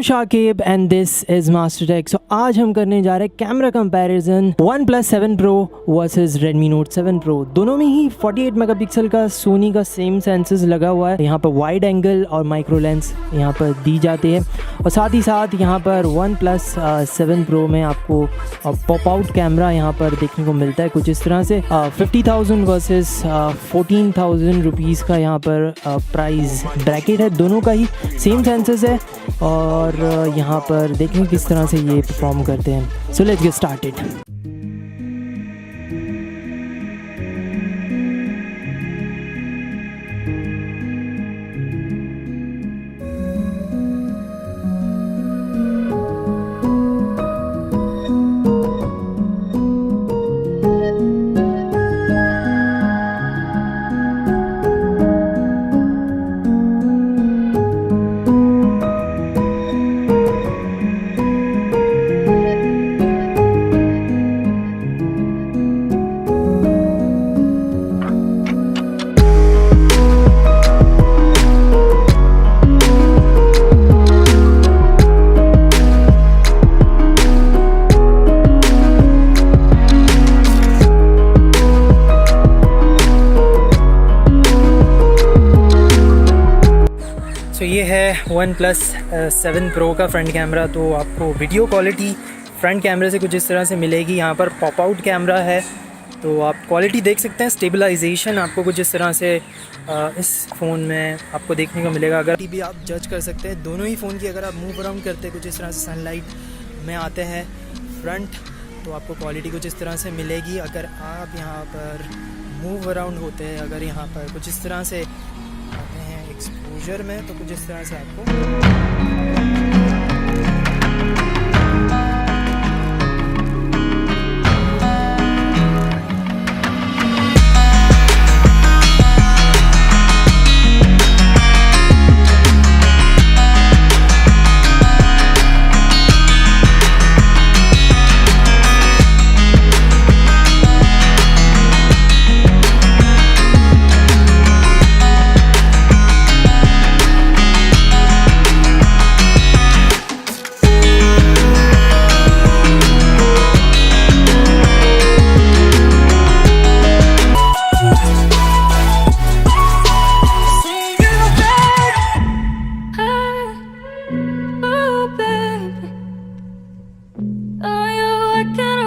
Shakib and this is Master Tech. So आज हम करने जा रहे हैं camera comparison OnePlus 7 Pro versus Redmi Note 7 Pro। दोनों में ही 48 मेगापिक्सल का सोनी का सेम सेंसर्स लगा हुआ है। यहाँ पर वाइड एंगल और माइक्रो लेंस यहाँ पर दी जाती है और साथ ही साथ यहाँ पर OnePlus 7 Pro में आपको पॉप आउट कैमरा यहाँ पर देखने को मिलता है कुछ इस तरह से। 50,000 वर्सेस 14,000 रुपीज़ का यहाँ पर प्राइस ब्रैकेट है। दोनों का ही सेम सेंसर्स है और यहाँ पर देखें किस तरह से ये परफॉर्म करते हैं। So let's get started. So ये है OnePlus 7 Pro का फ्रंट कैमरा। तो आपको वीडियो क्वालिटी फ्रंट कैमरे से कुछ इस तरह से मिलेगी। यहाँ पर पॉप आउट कैमरा है तो आप क्वालिटी देख सकते हैं। स्टेबलाइजेशन आपको कुछ इस तरह से इस फ़ोन में आपको देखने को मिलेगा। अगर भी आप जज कर सकते हैं दोनों ही फ़ोन की। अगर आप मूव अराउंड करते हैं कुछ इस तरह से सनलाइट में आते हैं फ्रंट तो आपको क्वालिटी कुछ इस तरह से मिलेगी। अगर आप यहाँ पर मूव अराउंड होते हैं, अगर यहाँ पर कुछ इस तरह से आते हैं एक्सपोजर में तो कुछ इस तरह से आपको Oh, baby, oh, you're working